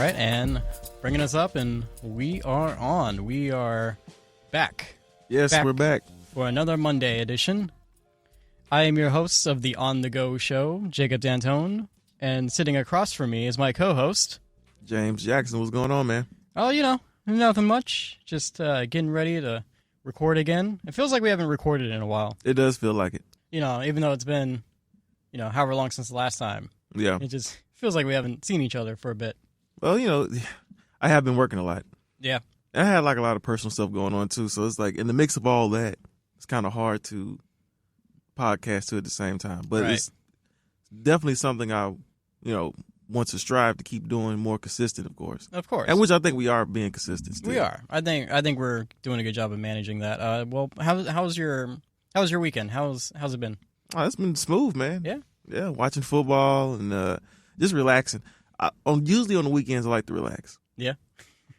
right, and bringing us up, and we are on. We are back. Yes, we're back. For another Monday edition. I am your host of the On The Go show, Jacob D'Antone, and sitting across from me is my co-host, James Jackson. What's going on, man? Oh, nothing much. Just getting ready to record again. It feels like we haven't recorded in a while. It does feel like it. Even though it's been, however long since the last time. Yeah. It just feels like we haven't seen each other for a bit. Well, I have been working a lot. Yeah. And I had like a lot of personal stuff going on too. So it's like in the mix of all that, it's kind of hard to podcast to at the same time. But right. It's definitely something I, want to strive to keep doing more consistent, of course. Of course. And which I think we are being consistent still. We are. I think we're doing a good job of managing that. Well, how's your weekend? How's it been? Oh, it's been smooth, man. Yeah. Yeah, watching football and just relaxing. Usually on the weekends, I like to relax. Yeah.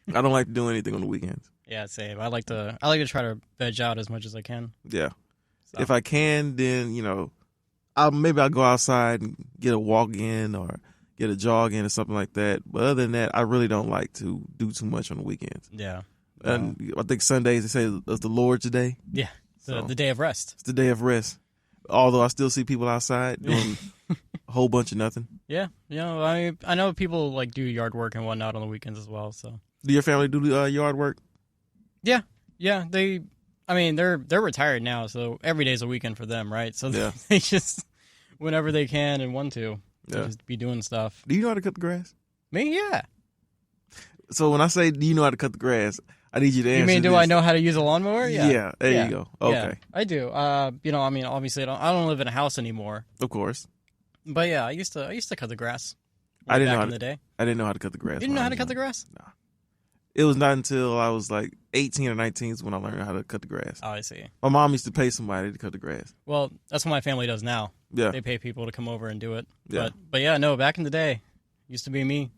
I don't like to do anything on the weekends. Yeah, same. I like to try to veg out as much as I can. Yeah. So. If I can, then, I'll go outside and get a walk in or get a jog in or something like that. But other than that, I really don't like to do too much on the weekends. Yeah. And I think Sundays, they say it's the Lord's Day. Yeah. The day of rest. It's the day of rest. Although I still see people outside doing a whole bunch of nothing. Yeah. I know people like do yard work and whatnot on the weekends as well. So. Do your family do yard work? Yeah. Yeah. They're retired now, so every day's a weekend for them, right? So yeah. They just, whenever they can and want to, just be doing stuff. Do you know how to cut the grass? Me? Yeah. So when I say, do you know how to cut the grass, I need you to answer. You mean, do this. I know how to use a lawnmower? Yeah. Yeah, there you go. Okay. Yeah, I do. Obviously I don't live in a house anymore. Of course. But yeah, I used to cut the grass. I didn't know in the day. I didn't know how to cut the grass. You didn't know how to cut the grass? No. It was not until I was like 18 or 19 when I learned how to cut the grass. Oh, I see. My mom used to pay somebody to cut the grass. Well, that's what my family does now. Yeah. They pay people to come over and do it. Yeah. But yeah, no, back in the day, used to be me.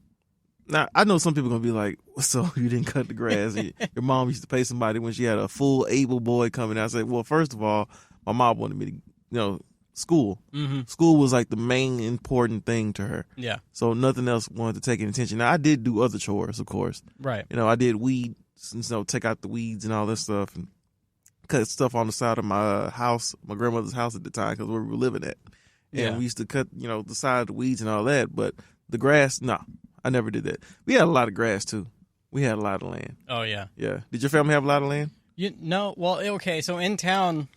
Now, I know some people are going to be like, so you didn't cut the grass? Your mom used to pay somebody when she had a full able boy coming out. I said, well, first of all, my mom wanted me to, school. Mm-hmm. School was like the main important thing to her. Yeah. So nothing else wanted to take any attention. Now, I did do other chores, of course. Right. I did weeds, take out the weeds and all this stuff and cut stuff on the side of my house, my grandmother's house at the time, because where we were living at. And we used to cut, the side of the weeds and all that. But the grass, no, I never did that. We had a lot of grass, too. We had a lot of land. Oh, yeah. Yeah. Did your family have a lot of land? No. Well, okay. So in town,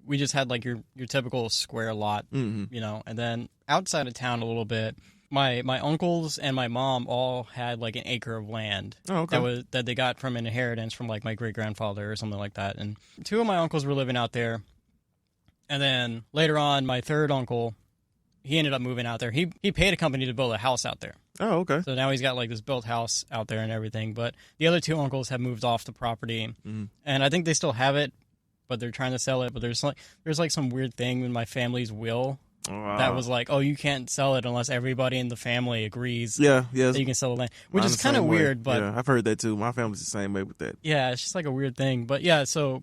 we just had like your typical square lot, mm-hmm. And then outside of town a little bit, my uncles and my mom all had like an acre of land. Oh, okay. that they got from an inheritance from like my great grandfather or something like that. And two of my uncles were living out there. And then later on, my third uncle, he ended up moving out there. He paid a company to build a house out there. Oh, okay. So now he's got like this built house out there and everything. But the other two uncles have moved off the property, and I think they still have it, but they're trying to sell it. But there's like some weird thing in my family's will that was like, oh, you can't sell it unless everybody in the family agrees. Yeah, that you can sell the land, which is kind of weird. But yeah, I've heard that too. My family's the same way with that. Yeah, it's just like a weird thing. But yeah, so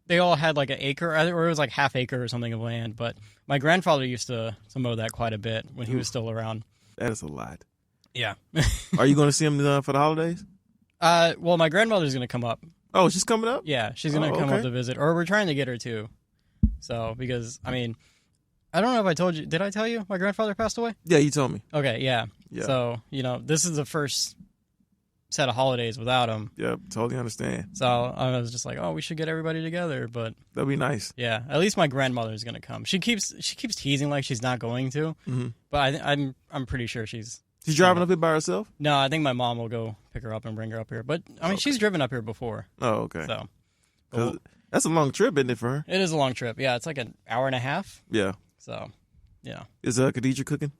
they all had like an acre, or it was like half acre or something of land. But my grandfather used to mow that quite a bit when he was still around. That is a lot. Yeah. Are you going to see him for the holidays? Well, my grandmother's going to come up. Oh, she's coming up? Yeah, she's going to come up to visit. Or we're trying to get her to. So, because, I don't know if I told you. Did I tell you my grandfather passed away? Yeah, you told me. Okay, yeah. So, this is the first set of holidays without him. Yeah, totally understand. So I was just like, oh, we should get everybody together. But that'd be nice. Yeah, at least my grandmother's going to come. She keeps teasing like she's not going to. Mm-hmm. But I'm pretty sure she's driving up here by herself? No, I think my mom will go pick her up and bring her up here. But, she's driven up here before. Oh, okay. So. That's a long trip, isn't it, for her? It is a long trip. Yeah, it's like an hour and a half. Yeah. So, yeah. Is Khadijah cooking?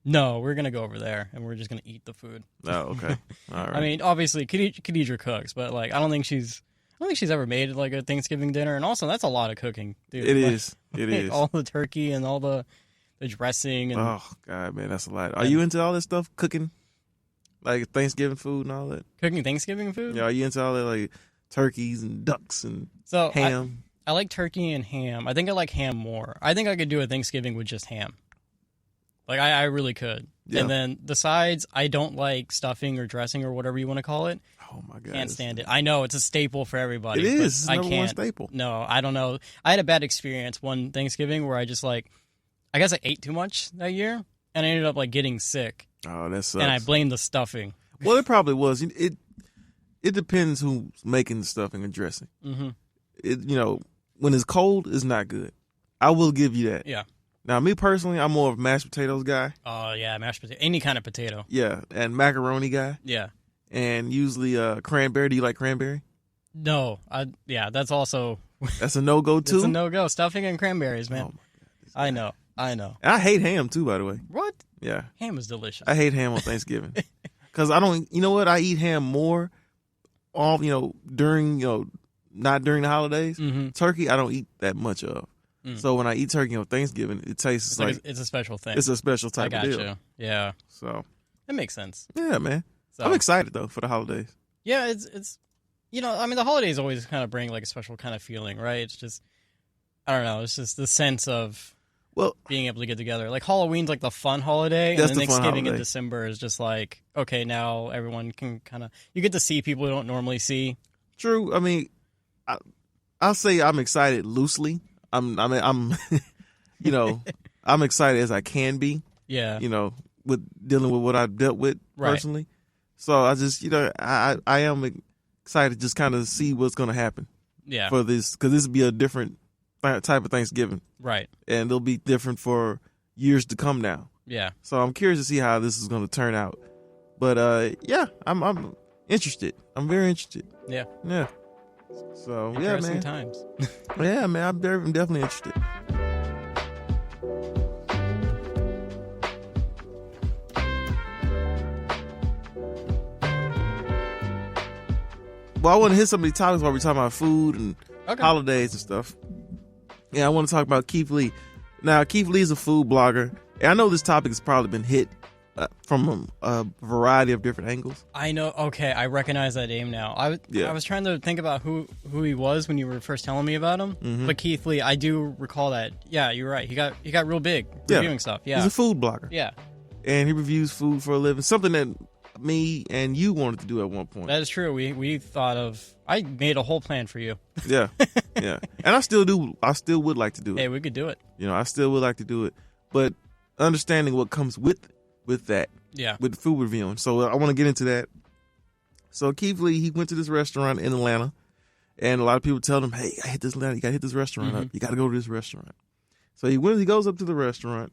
No, we're going to go over there, and we're just going to eat the food. Oh, okay. All right. Obviously, Khadijah cooks, but, like, I don't think she's ever made, like, a Thanksgiving dinner. And also, that's a lot of cooking, dude. It is. It is. All the turkey and all the dressing. And, oh, God, man, that's a lot. Are you into all this stuff, cooking? Like Thanksgiving food and all that? Cooking Thanksgiving food? Yeah, are you into all that, like, turkeys and ducks and ham? I like turkey and ham. I think I like ham more. I think I could do a Thanksgiving with just ham. Like I really could. Yeah. And then the sides, I don't like stuffing or dressing or whatever you want to call it. Oh my god, Can't stand it. I know it's a staple for everybody. It is. It's I number can't. one staple. No, I don't know. I had a bad experience one Thanksgiving where I just I guess I ate too much that year, and I ended up getting sick. Oh, that sucks. And I blamed the stuffing. Well, it probably was. It depends who's making the stuffing and dressing. Mm-hmm. When it's cold, it's not good. I will give you that. Yeah. Now, me personally, I'm more of a mashed potatoes guy. Oh yeah, mashed potato, any kind of potato. Yeah, and macaroni guy. Yeah. And usually cranberry. Do you like cranberry? No, that's also That's a no-go too. it's a no-go. Stuffing and cranberries, man. Oh my God. I know. And I hate ham too, by the way. What? Yeah, Ham is delicious. I hate ham on Thanksgiving because I don't. You know what? I eat ham more, during not during the holidays. Mm-hmm. Turkey, I don't eat that much of. So when I eat turkey on Thanksgiving, it tastes like it's a special thing. it's a special type of deal. You. Yeah, So that makes sense. yeah, man. So, I'm excited though for the holidays. Yeah, it's the holidays always kind of bring a special kind of feeling, right? It's just I don't know. It's just the sense of being able to get together. Like Halloween's the fun holiday, and That's then the fun Thanksgiving in holiday. December is just okay, now everyone can you get to see people you don't normally see. True. I mean, I'll say I'm excited loosely. I'm I'm excited as I can be. Yeah. With dealing with what I've dealt with personally. So I just, I am excited to just kind of see what's going to happen. Yeah. For this, because this will be a different type of Thanksgiving. Right. And it'll be different for years to come now. Yeah. So I'm curious to see how this is going to turn out. But yeah, I'm interested. I'm very interested. Yeah. Yeah. So yeah, Interesting man. times. Yeah, man. I'm definitely interested. Well, I want to hit some of these topics while we're talking about food and holidays and stuff. Yeah, I want to talk about Keith Lee. Now, Keith Lee is a food blogger. And I know this topic has probably been hit from a variety of different angles. I know. Okay, I recognize that name now. I was trying to think about who he was when you were first telling me about him. Mm-hmm. But Keith Lee, I do recall that. Yeah, you're right. He got real big reviewing stuff. Yeah, he's a food blogger. Yeah, and he reviews food for a living. Something that me and you wanted to do at one point. That is true. We thought of. I made a whole plan for you. Yeah, yeah, and I still do. I still would like to do it. Hey, we could do it. I still would like to do it, but understanding what comes with that. Yeah. With food reviewing. So I want to get into that. So Keith Lee, he went to this restaurant in Atlanta, and a lot of people tell him, "Hey, I hit this Atlanta. You got to hit this restaurant up. You got to go to this restaurant." So he goes up to the restaurant,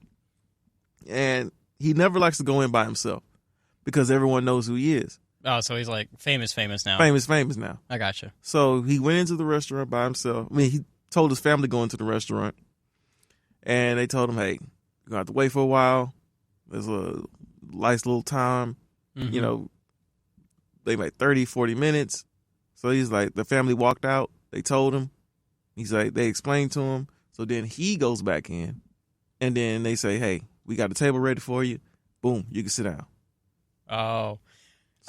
and he never likes to go in by himself because everyone knows who he is. Oh, so he's famous now. Famous now. I gotcha. So he went into the restaurant by himself. I mean, he told his family to go into the restaurant, and they told him, "Hey, you're going to have to wait for a while. There's a nice little time." Mm-hmm. They 30, 40 minutes. So he's the family walked out. They told him. He's they explained to him. So then he goes back in, and then they say, "Hey, we got a table ready for you. Boom, you can sit down." Oh.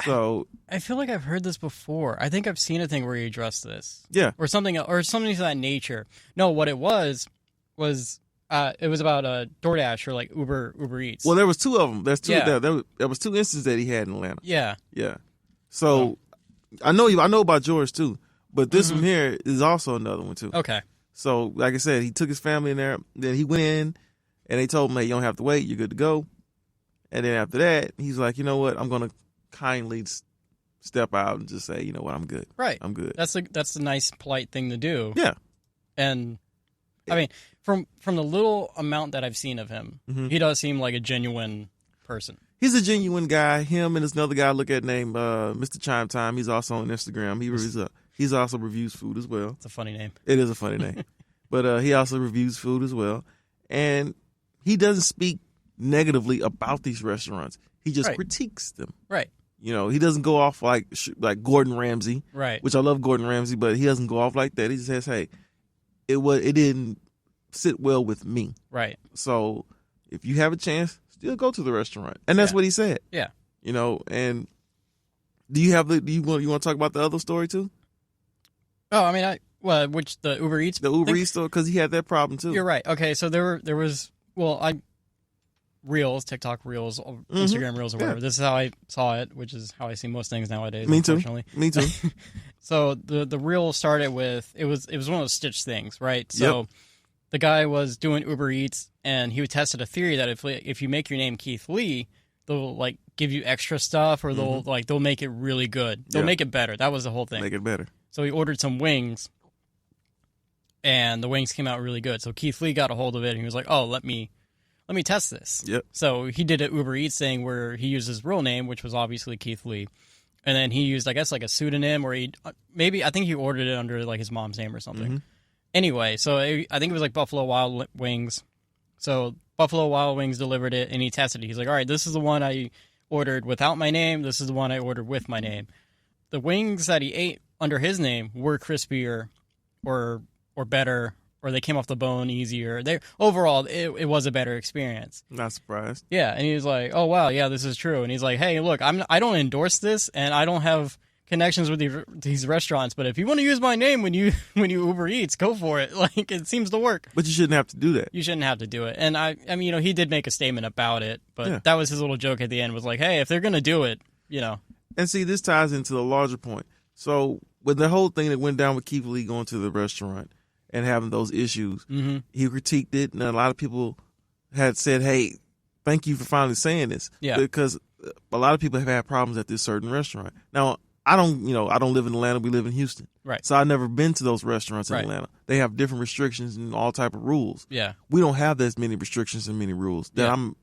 So I feel like I've heard this before. I think I've seen a thing where you addressed this. Yeah. Or something to that nature. No, what it was it was about DoorDash or Uber Eats. Well, there was two of them. There's two. Yeah. There was two instances that he had in Atlanta. Yeah. Yeah. So I know about yours too, but this one here is also another one too. Okay. So like I said, he took his family in there. Then he went in, and they told him, "Hey, you don't have to wait. You're good to go." And then after that, he's like, "You know what? I'm gonna kindly step out and just say, you know what? I'm good. Right. I'm good." That's a nice, polite thing to do. Yeah. And I mean, from the little amount that I've seen of him, he does seem like a genuine person. He's a genuine guy. Him and this another guy I look at named Mr. Chime Time. He's also on Instagram. He's also reviews food as well. It's a funny name. It is a funny name. But he also reviews food as well. And he doesn't speak negatively about these restaurants. He just critiques them. Right. He doesn't go off like Gordon Ramsay. Right. Which I love Gordon Ramsay, but he doesn't go off like that. He just says, "Hey, it didn't sit well with me." Right. So if you have a chance, still go to the restaurant. And that's what he said. Yeah. And do you want to talk about the other story too? Oh, I mean, the Uber Eats? The Uber Eats store, because he had that problem too. You're right. Okay, so there was, Reels, TikTok Reels, Instagram Reels, or whatever. This is how I saw it, which is how I see most things nowadays. Me too. Unfortunately. Me too. So the reel started with it was one of those Stitch things, right? So the guy was doing Uber Eats, and he tested a theory that if you make your name Keith Lee, they'll like give you extra stuff, or they'll make it really good. They'll make it better. That was the whole thing. Make it better. So he ordered some wings, and the wings came out really good. So Keith Lee got a hold of it, and he was like, "Oh, let me test this." Yep. So he did an Uber Eats thing where he used his real name, which was obviously Keith Lee. And then he used, I guess, like a pseudonym, or I think he ordered it under like his mom's name or something. Anyway, so I think it was like Buffalo Wild Wings. So Buffalo Wild Wings delivered it, and he tested it. He's like, all right, this is the one I ordered without my name. This is the one I ordered with my name. The wings that he ate under his name were crispier or better, or they came off the bone easier. Overall, it was a better experience. Not surprised. Yeah, and he was like, "Oh wow, yeah, this is true." And he's like, "Hey, look, I don't endorse this, and I don't have connections with these restaurants. But if you want to use my name when you Uber Eats, go for it. Like it seems to work." But you shouldn't have to do that. You shouldn't have to do it. And I mean, he did make a statement about it, but that was his little joke at the end. Was like, "Hey, if they're gonna do it, And see, this ties into the larger point. So with the whole thing that went down with Keith Lee going to the restaurant and having those issues, he critiqued it, and a lot of people had said, "Hey, thank you for finally saying this." Yeah. Because a lot of people have had problems at this certain restaurant. Now, I don't live in Atlanta. We live in Houston. Right. So I've never been to those restaurants in Atlanta. They have different restrictions and all type of rules. Yeah. We don't have as many restrictions and many rules that mom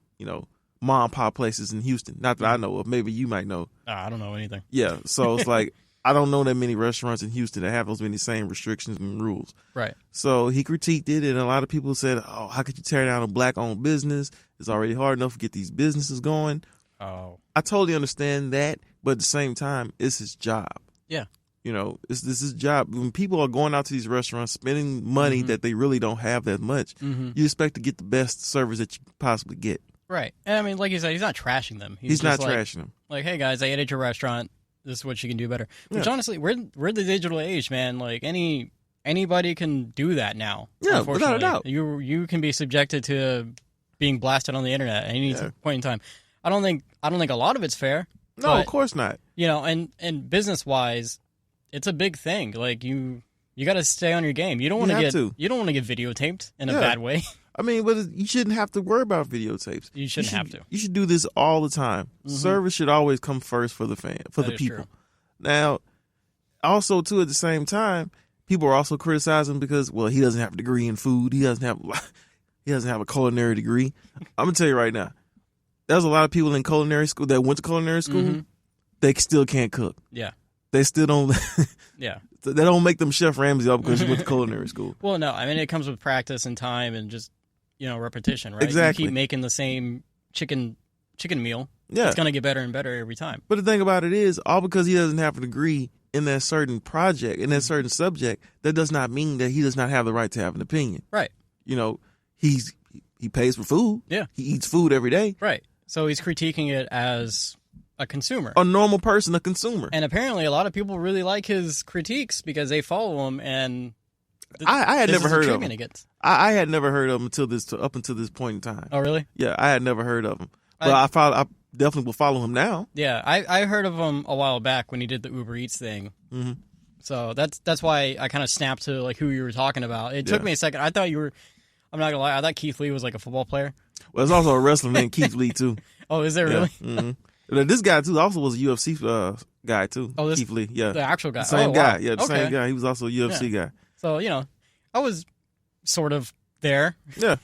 and pop places in Houston. Not that I know of. Maybe you might know. I don't know anything." Yeah. So it's like, I don't know that many restaurants in Houston that have those many same restrictions and rules. Right. So he critiqued it, and a lot of people said, "Oh, how could you tear down a black-owned business? It's already hard enough to get these businesses going." Oh. I totally understand that, but at the same time, it's his job. Yeah. This is his job. When people are going out to these restaurants, spending money that they really don't have that much, you expect to get the best service that you can possibly get. Right. And I mean, like you said, he's not trashing them. He's not just trashing them. Like, "Hey guys, I ate at your restaurant. This is what you can do better." Which honestly, we're the digital age, man. Like anybody can do that now. Yeah, without a doubt. You can be subjected to being blasted on the internet at any point in time. I don't think a lot of it's fair. No, but, of course not. And business wise, it's a big thing. Like you got to stay on your game. You don't want to get videotaped in a bad way. I mean, but you shouldn't have to worry about videotapes. You shouldn't have to. You should do this all the time. Service should always come first for the people. True. Now, also too, at the same time, people are also criticizing because, well, he doesn't have a degree in food. He doesn't have a culinary degree. I'm gonna tell you right now, there's a lot of people in culinary school that went to culinary school. They still can't cook. Yeah. They still don't. Yeah. They don't make them Chef Ramsay up because you went to culinary school. Well, no, I mean it comes with practice and time and just repetition, right? Exactly. You keep making the same chicken meal. Yeah. It's gonna get better and better every time. But the thing about it is, all because he doesn't have a degree in that certain project, in that certain subject, that does not mean that he does not have the right to have an opinion. Right. He pays for food. Yeah. He eats food every day. Right. So he's critiquing it as a consumer. A normal person, a consumer. And apparently a lot of people really like his critiques because they follow him, and I had never heard of him. I had never heard of him up until this point in time. Oh, really? Yeah, I had never heard of him. But I definitely will follow him now. Yeah, I heard of him a while back when he did the Uber Eats thing. Mm-hmm. So that's why I kind of snapped to like who you were talking about. It took me a second. I thought you were. I'm not gonna lie. I thought Keith Lee was like a football player. Well, there's also a wrestler named Keith Lee too. Oh, is there really? Mm-hmm. This guy too also was a UFC guy too. Oh, KeithLee. Yeah, the actual guy. The same guy. Wow. Yeah, the same guy. He was also a UFC guy. So I was sort of there. Yeah.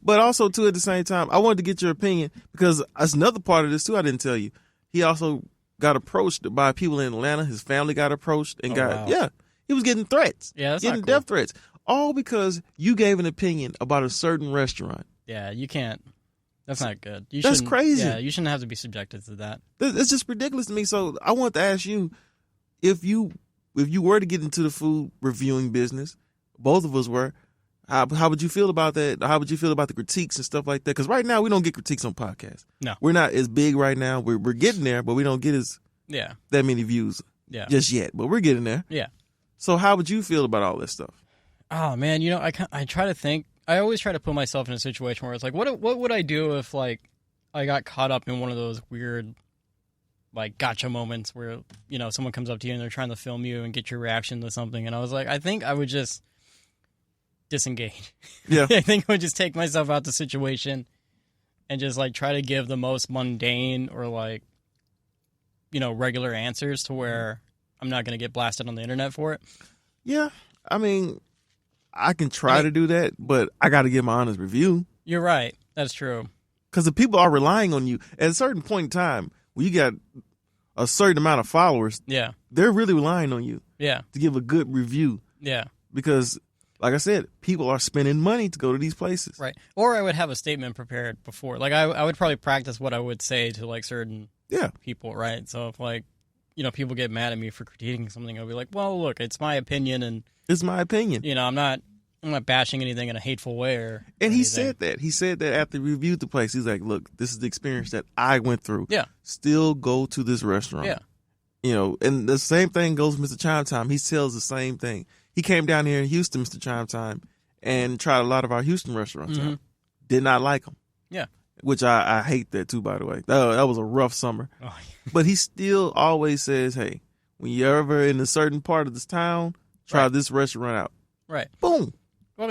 But also too at the same time, I wanted to get your opinion because that's another part of this too. I didn't tell you. He also got approached by people in Atlanta. His family got approached and he was getting threats. Yeah, that's getting not cool. death threats. All because you gave an opinion about a certain restaurant. Yeah, you can't. That's not good. That's crazy. Yeah, you shouldn't have to be subjected to that. It's just ridiculous to me. So I want to ask you, if you were to get into the food reviewing business, both of us were, how would you feel about that? How would you feel about the critiques and stuff like that? Because right now we don't get critiques on podcasts. No, we're not as big right now. We're getting there, but we don't get that many views just yet. But we're getting there. Yeah. So how would you feel about all this stuff? Oh man, I try to think. I always try to put myself in a situation where it's like, what would I do if like I got caught up in one of those weird like gotcha moments where, you know, someone comes up to you and they're trying to film you and get your reaction to something. And I was like, I think I would just disengage. Yeah. I think I would just take myself out the situation and just like try to give the most mundane or like, you know, regular answers to where I'm not going to get blasted on the internet for it. Yeah. I mean, I can try to do that, but I got to give my honest review. You're right. That's true. Because the people are relying on you. At a certain point in time, when you got a certain amount of followers, Yeah. they're really relying on you Yeah. to give a good review. Yeah. Because, like I said, people are spending money to go to these places. Right. Or I would have a statement prepared before. Like I would probably practice what I would say to like certain people, right? So if like, you know, people get mad at me for critiquing something, I'll be like, well, look, it's my opinion and it's my opinion. You know, I'm not bashing anything in a hateful way or And he anything. said that. He said that after he reviewed the place. He's like, look, this is the experience that I went through. Yeah. Still go to this restaurant. Yeah. You know, and the same thing goes with Mr. Chime Time. He tells the same thing. He came down here in Houston, Mr. Chime Time, and tried a lot of our Houston restaurants out. Did not like them. Yeah. Which I hate that too, by the way. That was a rough summer. Oh, yeah. But he still always says, hey, when you're ever in a certain part of this town, try this restaurant out. Right. Boom. Well,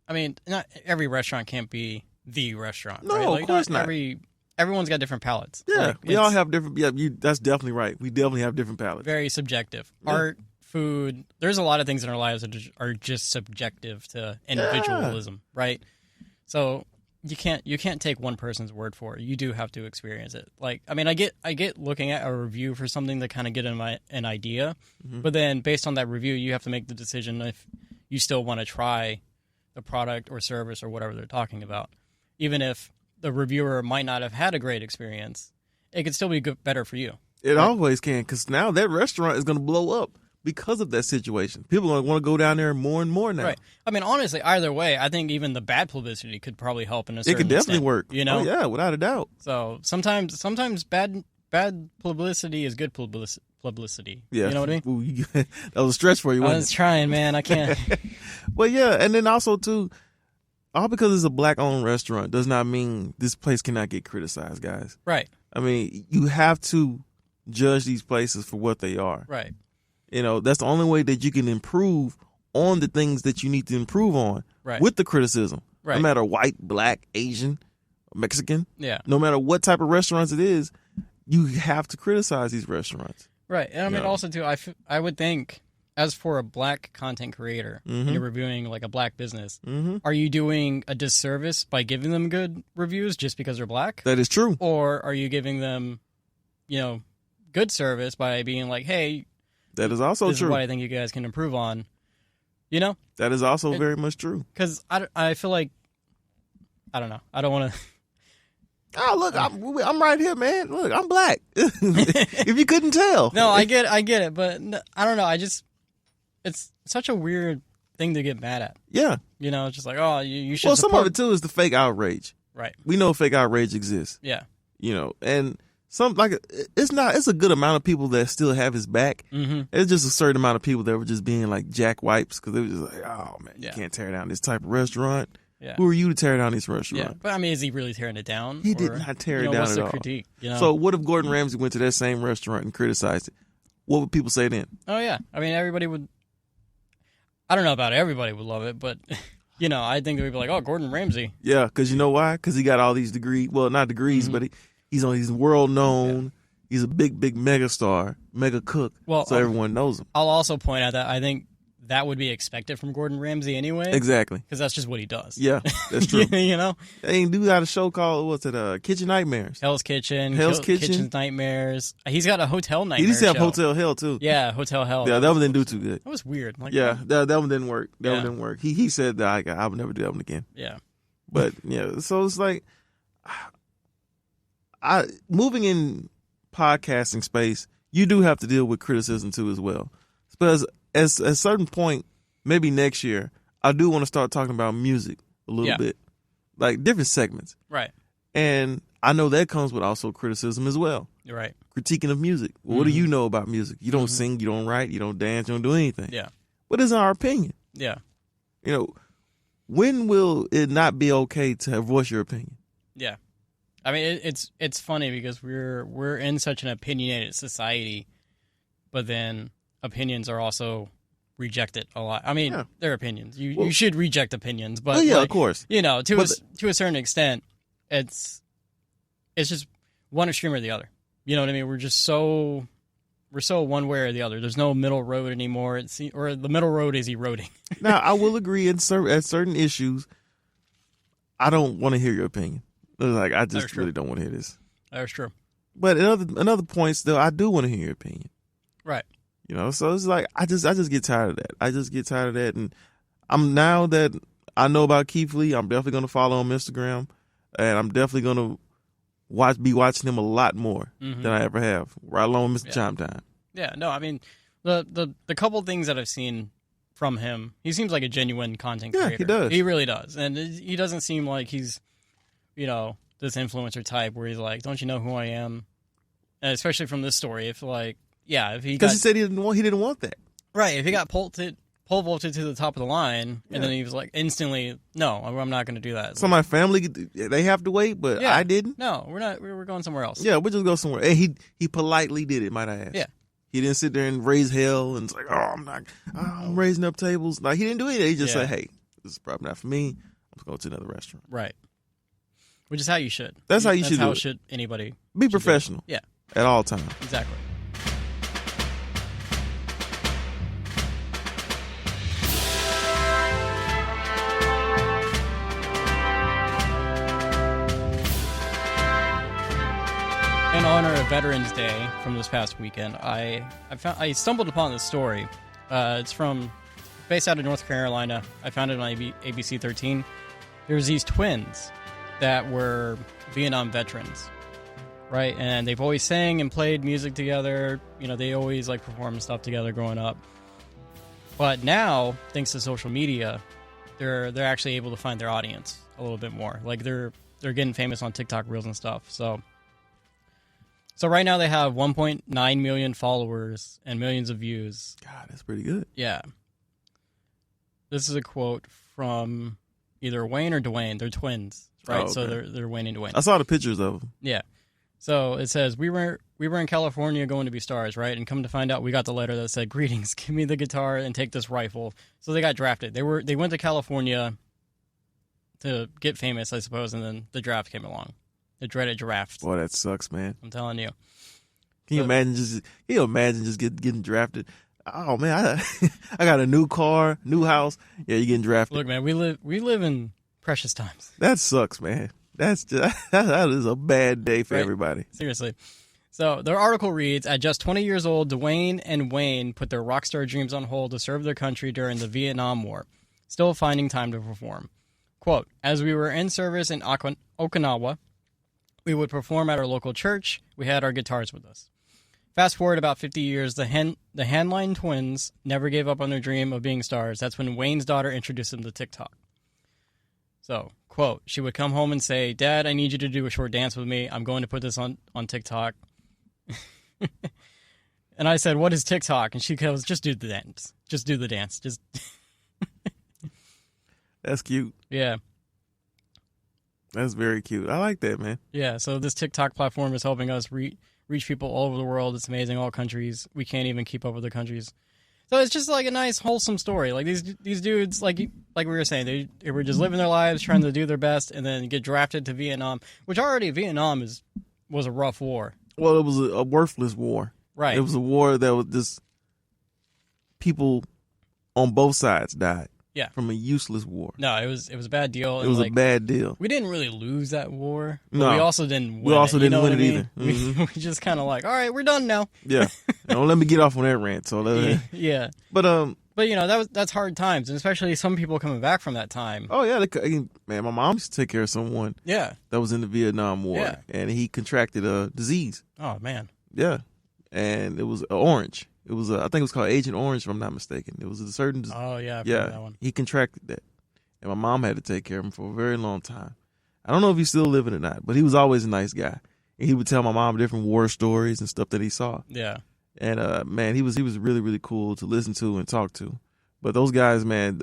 I mean, not every restaurant can't be the restaurant. No, right? Like, of course not. Everyone's got different palates. Yeah, Like, we all have different. Yeah, that's definitely right. We definitely have different palates. Very subjective. Yeah. Art, food. There's a lot of things in our lives that are just subjective to individualism, right? So you can't take one person's word for it. You do have to experience it. Like, I mean, I get looking at a review for something to kind of get an idea, but then based on that review, you have to make the decision if you still want to try the product or service or whatever they're talking about. Even if the reviewer might not have had a great experience, it could still be better for you. It always can, because now that restaurant is going to blow up because of that situation. People are going to want to go down there more and more now. Right. I mean, honestly, either way, I think even the bad publicity could probably help in a certain It could definitely extent, work. You know? Oh, yeah, without a doubt. So sometimes bad publicity is good publicity. Yeah. You know what I mean? Ooh, that was a stretch for you, I wasn't was trying, man. I can't. Well, yeah, and then also, too, all because it's a black-owned restaurant does not mean this place cannot get criticized, guys. Right. I mean, you have to judge these places for what they are. Right. You know, that's the only way that you can improve on the things that you need to improve on Right. with the criticism. Right. No matter white, black, Asian, Mexican, Yeah. no matter what type of restaurants it is, you have to criticize these restaurants. Right. And I mean, Yeah. also, too, I would think, as for a black content creator, and you're reviewing like a black business, are you doing a disservice by giving them good reviews just because they're black? That is true. Or are you giving them, you know, good service by being like, hey, That is also this true. is what I think you guys can improve on, you know? That is also very much true. Because I feel like, I don't know. I don't want to. Oh, look, I'm right here, man. Look, I'm black. If you couldn't tell. No, I get it. But I don't know. It's such a weird thing to get mad at. Yeah. You know, it's just like, oh, you should Well, support. some of it, too, is the fake outrage. Right. We know fake outrage exists. Yeah. You know, and it's a good amount of people that still have his back. Mm-hmm. It's just a certain amount of people that were just being like jack wipes because they were just like, oh man, you Yeah. can't tear down this type of restaurant. Yeah. Who are you to tear down this Yeah. restaurant? But I mean, is he really tearing it down? He did Or, not tear you it know, down what's at the all. critique? You know? So what if Gordon Ramsay went to that same restaurant and criticized it? What would people say then? Oh yeah. I mean, everybody would. I don't know about everybody would love it, but you know, I think they would be like, oh, Gordon Ramsay. Yeah, because you know why? Because he got all these degrees. Well, not degrees, but he's world known. Yeah. He's a big mega star, mega cook. Well, so everyone knows him. I'll also point out that I think that would be expected from Gordon Ramsay anyway. Exactly. Because that's just what he does. Yeah, that's true. You know? They do got a show called, what's it, Kitchen Nightmares. Hell's Kitchen. Kitchen Nightmares. He's got a Hotel Nightmare He used to have show. Hotel Hell, too. Yeah, Hotel Hell. Yeah, that one didn't do too good. That was weird. Like, Yeah, that one didn't work. That Yeah. one didn't work. He said that I would never do that one again. Yeah. But, yeah, so it's like, moving in podcasting space, you do have to deal with criticism, too, as well. Because at a certain point, maybe next year, I do want to start talking about music a little bit, like different segments. Right. And I know that comes with also criticism as well. You're right. Critiquing of music. Well, what do you know about music? You don't sing, you don't write, you don't dance, you don't do anything. Yeah. What is our opinion? Yeah. You know, when will it not be okay to voice your opinion? Yeah. I mean, it's funny because we're in such an opinionated society, but then opinions are also rejected a lot. I mean, they're opinions. You should reject opinions, but of course. You know, to a certain extent, it's just one extreme or the other. You know what I mean? We're so one way or the other. There's no middle road anymore. Or the middle road is eroding. Now, I will agree at certain issues, I don't want to hear your opinion. Like, I just really don't want to hear this. That's true. But in other points, though, I do want to hear your opinion. Right. You know, so it's like I just get tired of that. I just get tired of that, and now that I know about Keith Lee, I'm definitely going to follow him on Instagram, and I'm definitely going to be watching him a lot more than I ever have. Right along with Mr. Chime Time. Yeah. No, I mean the couple things that I've seen from him, he seems like a genuine content creator. Yeah, he does. He really does, and he doesn't seem like he's, you know, this influencer type where he's like, "Don't you know who I am?" And especially from this story, if he said he didn't want that. Right, if he got pole vaulted to the top of the line, and then he was like instantly, "No, I'm not going to do that." So my family, they have to wait, but I didn't. No, we're not. We're going somewhere else. Yeah, we'll just go somewhere. And he politely did it, might I add. Yeah. He didn't sit there and raise hell and it's like, I'm raising up tables. Like, he didn't do it. He just said, hey, this is probably not for me. Let's go to another restaurant. Right. Which is how you should. That's how you should do it. Should anybody be professional. Yeah. At all times. Exactly. In honor of Veterans Day from this past weekend, I stumbled upon this story. It's based out of North Carolina. I found it on ABC 13. There's these twins that were Vietnam veterans, right? And they've always sang and played music together. You know, they always like performed stuff together growing up. But now, thanks to social media, they're actually able to find their audience a little bit more. Like they're getting famous on TikTok Reels and stuff. So right now they have 1.9 million followers and millions of views. God, that's pretty good. Yeah. This is a quote from either Wayne or Dwayne. They're twins, right? Oh, okay. So they're Wayne and Dwayne. I saw the pictures of them. Yeah. So it says, we were in California going to be stars, right? And come to find out, we got the letter that said, "Greetings, give me the guitar and take this rifle." So they got drafted. They went to California to get famous, I suppose, and then the draft came along. The dreaded draft. Boy, that sucks, man. I'm telling you. Can you imagine just getting drafted? Oh man, I got a new car, new house. Yeah, you're getting drafted. Look, man, we live in precious times. That sucks, man. That is a bad day for everybody. Seriously. So their article reads, at just 20 years old, Dwayne and Wayne put their rock star dreams on hold to serve their country during the Vietnam War, still finding time to perform. Quote, as we were in service in Okinawa, we would perform at our local church. We had our guitars with us. Fast forward about 50 years, the Hanline twins never gave up on their dream of being stars. That's when Wayne's daughter introduced them to TikTok. So, quote, she would come home and say, "Dad, I need you to do a short dance with me. I'm going to put this on TikTok." And I said, "What is TikTok?" And she goes, "Just do the dance. Just do the dance. Just." That's cute. Yeah. That's very cute. I like that, man. Yeah, so this TikTok platform is helping us reach people all over the world. It's amazing, all countries. We can't even keep up with the countries. So it's just like a nice, wholesome story. Like these dudes, like we were saying, they were just living their lives, trying to do their best, and then get drafted to Vietnam, which already Vietnam was a rough war. Well, it was a worthless war. Right. It was a war that was just people on both sides died. Yeah. From a useless war. No, it was a bad deal. It was a bad deal. We didn't really lose that war. But no. We also didn't win We also didn't win it either. Mm-hmm. We just kind of like, all right, we're done now. Yeah. Don't let me get off on that rant. So yeah. But you know, that's hard times, and especially some people coming back from that time. Oh yeah, man, my mom used to take care of someone. Yeah. That was in the Vietnam War, and he contracted a disease. Oh man. Yeah, and it was orange. It was I think it was called Agent Orange, if I'm not mistaken. It was a certain. Oh yeah, I've heard that one. He contracted that, and my mom had to take care of him for a very long time. I don't know if he's still living or not, but he was always a nice guy, and he would tell my mom different war stories and stuff that he saw. Yeah. And man, he was really, really cool to listen to and talk to. But those guys, man,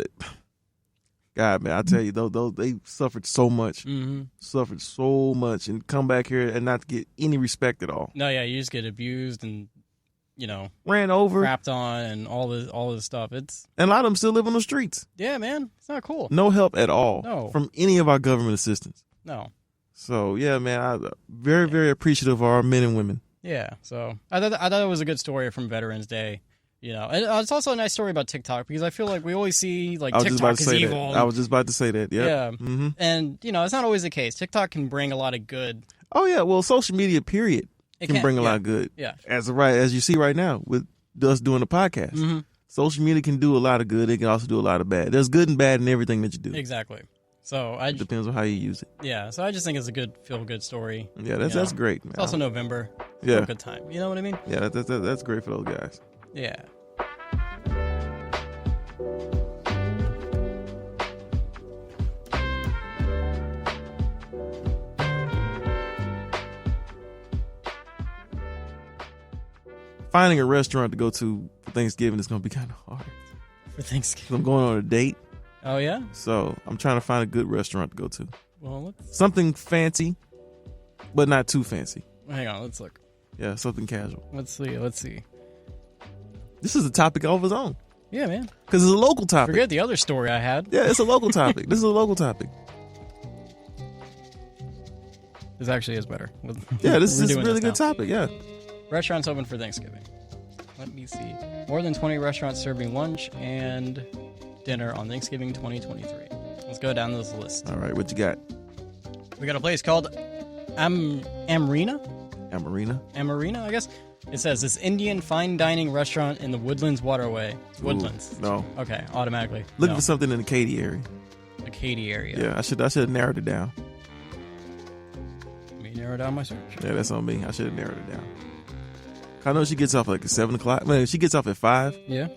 God, man, I tell you, those they suffered so much, and come back here and not get any respect at all. No, yeah, you just get abused and ran over, crapped on, and all this stuff. And a lot of them still live on the streets. Yeah, man, it's not cool. No help at all from any of our government assistance. No. So yeah, man, I'm very, very appreciative of our men and women. Yeah, so I thought it was a good story from Veterans Day. And it's also a nice story about TikTok because I feel like we always see like TikTok is evil. I was just about to say that. Yep. Yeah. Mm-hmm. And it's not always the case. TikTok can bring a lot of good. Oh yeah, well, social media period can bring a lot of good. Yeah. As you see right now with us doing the podcast. Mm-hmm. Social media can do a lot of good. It can also do a lot of bad. There's good and bad in everything that you do. Exactly. So it depends on how you use it. Yeah. So I just think it's a good feel-good story. Yeah, that's great, man. It's also November. Yeah. A good time. You know what I mean? Yeah, that's great for those guys. Yeah. Finding a restaurant to go to for Thanksgiving is going to be kind of hard. For Thanksgiving? I'm going on a date. Oh, yeah? So I'm trying to find a good restaurant to go to. Well, something fancy, but not too fancy. Hang on, let's look. Yeah, something casual. Let's see. This is a topic of its own. Yeah, man. Because it's a local topic. Forget the other story I had. Yeah, it's a local topic. This is a local topic. This actually is better. Yeah, this is a really good topic, yeah. Restaurants open for Thanksgiving. Let me see. More than 20 restaurants serving lunch and dinner on Thanksgiving 2023. Let's go down this list. All right, what you got? We got a place called Amarina, I guess. It says this Indian fine dining restaurant in the Woodlands Waterway. Woodlands. Ooh, no. Okay, automatically. Looking for something in the Katy area. The Katy area. Yeah, I should have narrowed it down. Let me narrow down my search. Yeah, that's on me. I should have narrowed it down. I know she gets off like at 7 o'clock. Man, she gets off at 5. Yeah.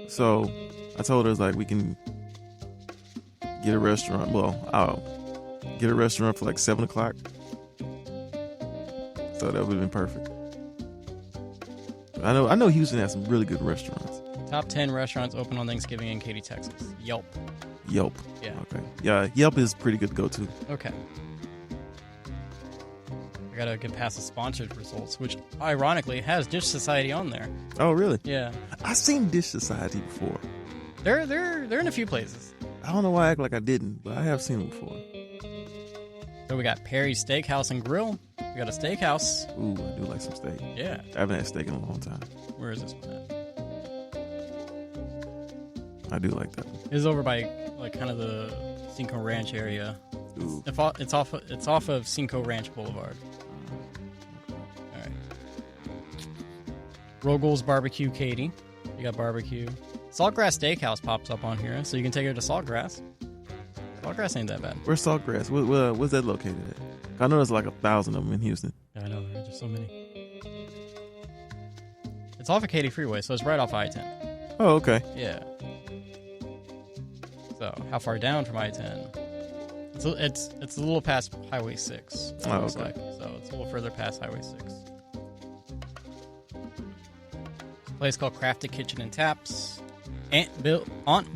So I told her, like, we can get a restaurant. Well, I'll get a restaurant for like 7 o'clock. So that would have been perfect. I know Houston has some really good restaurants. Top 10 restaurants open on Thanksgiving in Katy, Texas. Yelp. Yeah. Okay. Yeah, Yelp is pretty good to go to. Okay. I gotta get past the sponsored results, which ironically has Dish Society on there. Oh, really? Yeah. I've seen Dish Society before. They're in a few places. I don't know why I act like I didn't, but I have seen them before. So we got Perry's Steakhouse and Grill. We got a steakhouse. Ooh, I do like some steak. Yeah. I haven't had steak in a long time. Where is this one at? I do like that one. It's over by like kind of the Cinco Ranch area. Ooh. It's off of Cinco Ranch Boulevard. All right. Rogel's Barbecue Katy. You got barbecue. Saltgrass Steakhouse pops up on here, so you can take her to Saltgrass. Saltgrass ain't that bad. Where's Saltgrass? Where's that located at? I know there's like 1,000 of them in Houston. Yeah, I know. There's just so many. It's off of Katy Freeway, so it's right off I-10. Oh, okay. Yeah. So, how far down from I-10? It's a little past Highway 6. Oh, looks okay. like. So, it's a little further past Highway 6. A place called Crafted Kitchen and Taps. Aunt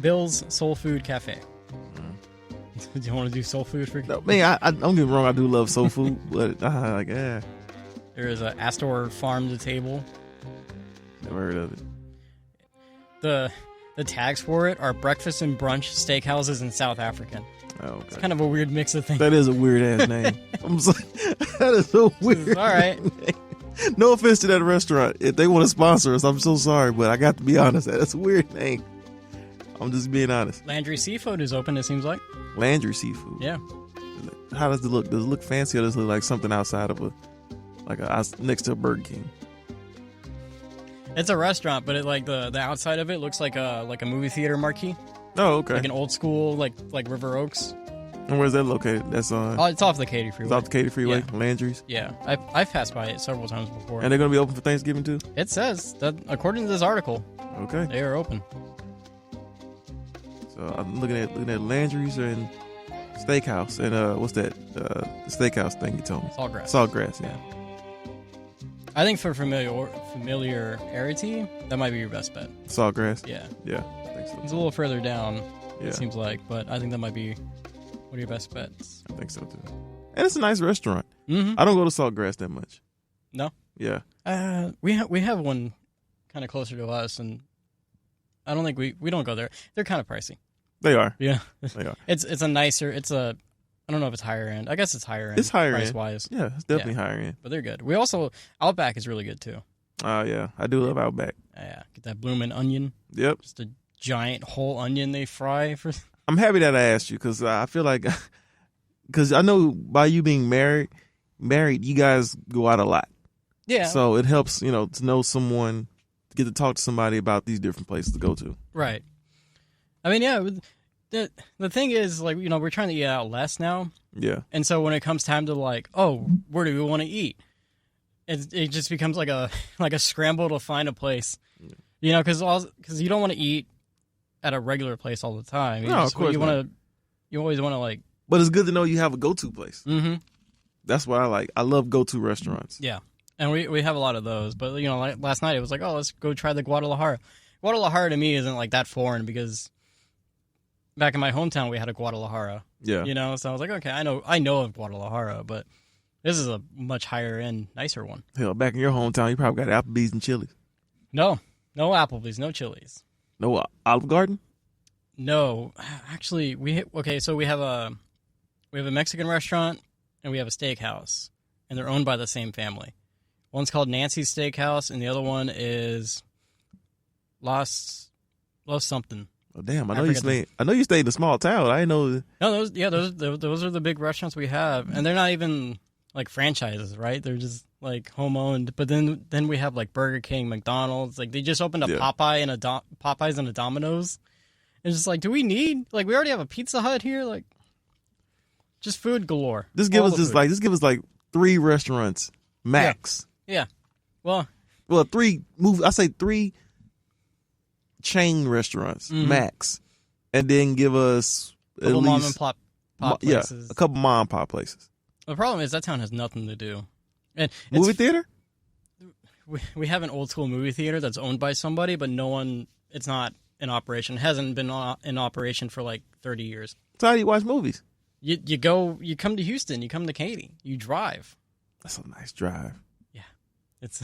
Bill's Soul Food Cafe. Do you want to do soul food for? No, man, I don't get me wrong. I do love soul food, but yeah. There is a Astor Farm to Table. Never heard of it. The tags for it are breakfast and brunch steakhouses in South African. Oh, okay. It's kind of a weird mix of things. That is a weird ass name. I'm sorry. That is so weird. All right. Name. No offense to that restaurant. If they want to sponsor us, I'm so sorry, but I got to be honest. That's a weird name. I'm just being honest. Landry Seafood is open, it seems like. Landry Seafood. Yeah. How does it look? Does it look fancy, or does it look like something outside of next to a Burger King? It's a restaurant, but the outside of it looks like a movie theater marquee. Oh, okay. Like an old school like River Oaks. And where's that located? That's on. Oh, it's off the Katy Freeway. It's off the Katy Freeway. Yeah. Landry's. Yeah, I've passed by it several times before. And they're gonna be open for Thanksgiving too. It says that according to this article. Okay. They are open. So I'm looking at Landry's and Steakhouse and what's that? The steakhouse thing you told me. Saltgrass. Saltgrass, yeah. I think for familiarity, that might be your best bet. Saltgrass. Yeah. Yeah. I think so. It's a little further down. Yeah. It seems like, but I think that might be one of your best bets. I think so too. And it's a nice restaurant. Mm-hmm. I don't go to Saltgrass that much. No? Yeah. We have one kind of closer to us, and I don't think we don't go there. They're kind of pricey. They are. Yeah. They are. It's a nicer, I don't know if it's higher end. I guess it's higher end. It's higher price end. wise. Yeah, it's definitely higher end. But they're good. We also, Outback is really good too. Oh, yeah. I do love Outback. Yeah. Get that bloomin' onion. Yep. Just a giant whole onion they fry for. I'm happy that I asked you because I feel like, because I know by you being married, you guys go out a lot. Yeah. So it helps, to know someone, to get to talk to somebody about these different places to go to. Right. I mean, yeah. The thing is, like, we're trying to eat out less now. Yeah. And so when it comes time to like, oh, where do we want to eat? It just becomes like a scramble to find a place. Yeah. Because you don't want to eat at a regular place all the time. Of course you always want to like. But it's good to know you have a go-to place. Mm-hmm. That's what I like. I love go-to restaurants. Yeah. And we have a lot of those. But, like last night it was like, oh, let's go try the Guadalajara. Guadalajara to me isn't like that foreign because back in my hometown we had a Guadalajara. Yeah. So I was like, okay, I know of Guadalajara, but this is a much higher end, nicer one. Hell, back in your hometown, you probably got Applebee's and Chili's. No Applebee's, no Chili's. No Olive Garden? No, actually, we have a Mexican restaurant and we have a steakhouse, and they're owned by the same family. One's called Nancy's Steakhouse, and the other one is Los something. Oh damn! I know you stayed in a small town. I didn't know. No, those are the big restaurants we have, and they're not even like franchises, right? They're just like home owned. But then we have like Burger King, McDonald's. Like they just opened a Popeyes and a Domino's. It's just like, do we need we already have a Pizza Hut here? Like, just food galore. Just give us like 3 restaurants max. Yeah. Well, 3 chain restaurants max, and then give us a couple mom and pop places. A couple mom and pop places. The problem is that town has nothing to do. And movie theater? We have an old school movie theater that's owned by somebody, but it's not in operation. It hasn't been in operation for like 30 years. So how do you watch movies? You come to Houston, you come to Katy, you drive. That's a nice drive. Yeah. It's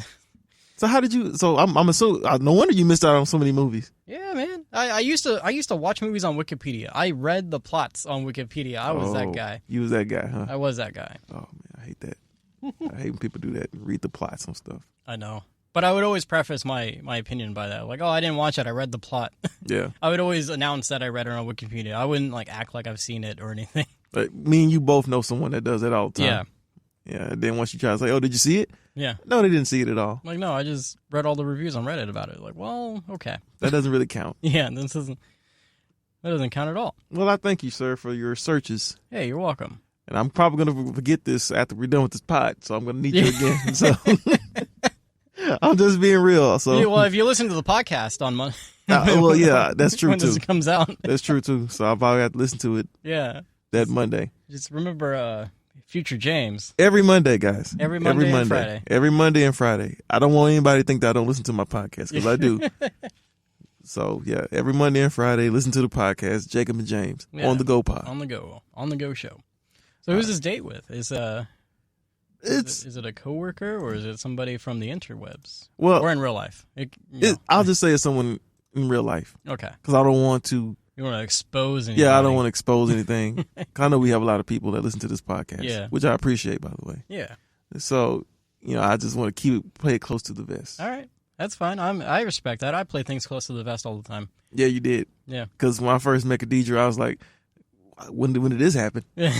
So how did you? So I'm assuming. No wonder you missed out on so many movies. Yeah, man. I used to watch movies on Wikipedia. I read the plots on Wikipedia. I was that guy. You was that guy, huh? I was that guy. Oh man, I hate that. I hate when people do that and read the plots on stuff. I know, but I would always preface my opinion by that. Like, oh, I didn't watch it. I read the plot. Yeah. I would always announce that I read it on Wikipedia. I wouldn't act like I've seen it or anything. But me and you both know someone that does that all the time. Yeah. Yeah. And then once you try to say, "Oh, did you see it?" Yeah. No, they didn't see it at all. Like, no, I just read all the reviews on Reddit about it. Like, well, okay. That doesn't really count. Yeah, that doesn't count at all. Well, I thank you, sir, for your searches. Hey, you're welcome. And I'm probably going to forget this after we're done with this pod, so I'm going to need you again. So I'm just being real. So, yeah, well, if you listen to the podcast on Monday. Well, yeah, that's true, when too. When it comes out. That's true, too. So I'll probably have to listen to it that Monday. Just remember Future James. Every Monday, guys. Every Monday and Friday. Every Monday and Friday. I don't want anybody to think that I don't listen to my podcast, because I do. So, yeah, every Monday and Friday, listen to the podcast, Jacob and James, on the Go Pod. On the Go show. So who's this date with? Is it a coworker or is it somebody from the interwebs? Well, or in real life? I'll just say it's someone in real life. Okay. Because I don't want to. You want to expose anything? Yeah, I don't want to expose anything. I know we have a lot of people that listen to this podcast. Yeah. Which I appreciate, by the way. Yeah. So, I just want to play it close to the vest. All right. That's fine. I respect that. I play things close to the vest all the time. Yeah, you did. Yeah. Because when I first met Khadijah, I was like, when did this happen? Yeah.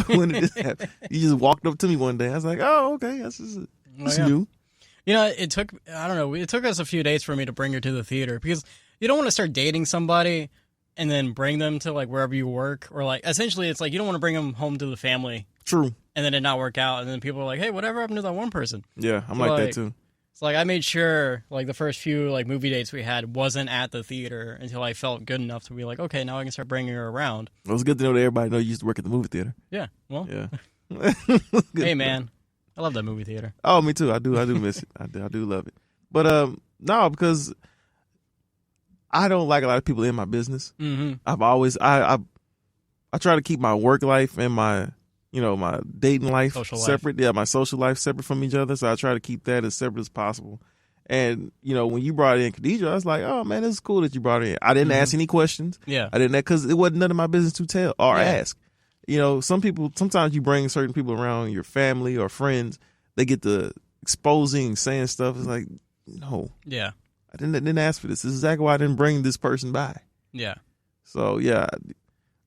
When did this happen? You just walked up to me one day. I was like, oh, okay. That's new. It took us a few days for me to bring her to the theater because you don't want to start dating somebody and then bring them to wherever you work, or essentially it's you don't want to bring them home to the family. True. And then it not work out, and then people are like, hey, whatever happened to that one person? Yeah, I'm like that too. It's I made sure the first few movie dates we had wasn't at the theater until I felt good enough to be like, okay, now I can start bringing her around. Well, it's good to know that everybody knows you used to work at the movie theater. Yeah. Well. Yeah. Hey man, I love that movie theater. Oh, me too. I do miss it. I do love it. But no, because I don't like a lot of people in my business. Mm-hmm. I've always I try to keep my work life and my my dating life separate. Yeah, my social life separate from each other. So I try to keep that as separate as possible. And when you brought in Khadijah, I was like, oh man, this is cool that you brought her in. I didn't ask any questions. Yeah, I didn't, because it wasn't none of my business to tell or ask. Sometimes you bring certain people around, your family or friends, they get to exposing, saying stuff. It's like, no. Yeah. I didn't ask for this. This is exactly why I didn't bring this person by. Yeah. So yeah,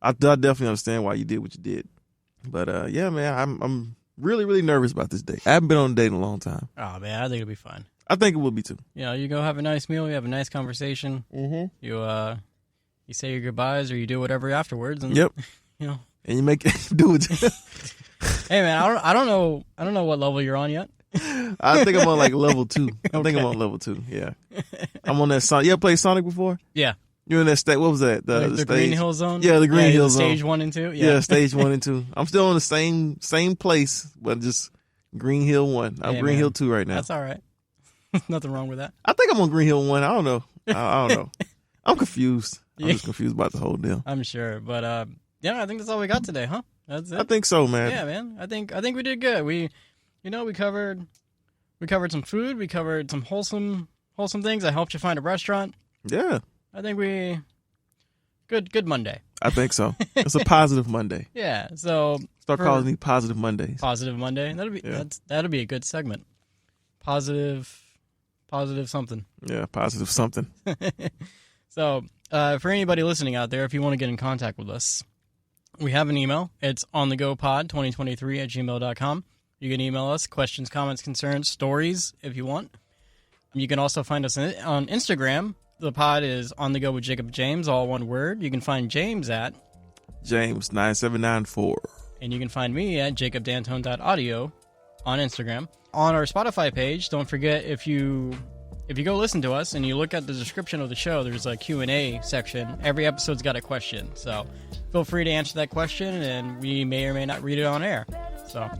I definitely understand why you did what you did. But yeah, man, I'm really, really nervous about this date. I haven't been on a date in a long time. Oh man, I think it'll be fun. I think it will be too. You go have a nice meal, you have a nice conversation. Mm-hmm. You say your goodbyes or you do whatever afterwards. And, yep. And you make do it. Hey man, I don't know what level you're on yet. I think I'm on like level 2. I think I'm on level 2. Yeah, I'm on that Sonic. You ever played Sonic before? Yeah. You're in that state. What was that? The Green Hill Zone. Yeah, the Green Hill Zone. Stage 1 and 2. Yeah, stage 1 and 2. I'm still on the same place, but just Green Hill 1. I'm Green Hill 2 right now. That's all right. Nothing wrong with that. I think I'm on Green Hill 1. I don't know. I don't know. I'm confused. I'm just confused about the whole deal. I'm sure, but I think that's all we got today, huh? That's it. I think so, man. Yeah, man. I think we did good. We covered some food. We covered some wholesome things. I helped you find a restaurant. Yeah. I think good Monday. I think so. It's a positive Monday. Yeah. So start calling me Positive Mondays. Positive Monday. That'll be a good segment. Positive something. Yeah, positive something. So for anybody listening out there, if you want to get in contact with us, we have an email. It's onthegopod2023@gmail.com. You can email us questions, comments, concerns, stories if you want. You can also find us on Instagram. The pod is On The Go with Jacob James, all one word. You can find James at James9794. And you can find me at jacobdantone.audio on Instagram. On our Spotify page, don't forget, if you go listen to us and you look at the description of the show, there's a Q&A section. Every episode's got a question. So feel free to answer that question, and we may or may not read it on air. So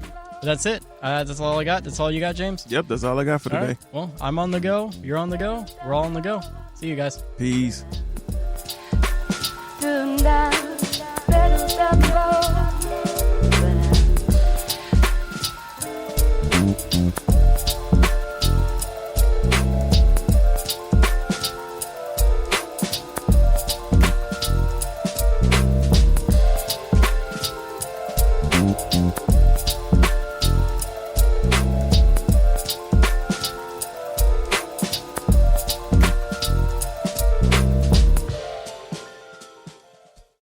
that's it. That's all I got. That's all you got, James? Yep, that's all I got for today. Right. Well, I'm on the go. You're on the go. We're all on the go. See you guys. Peace.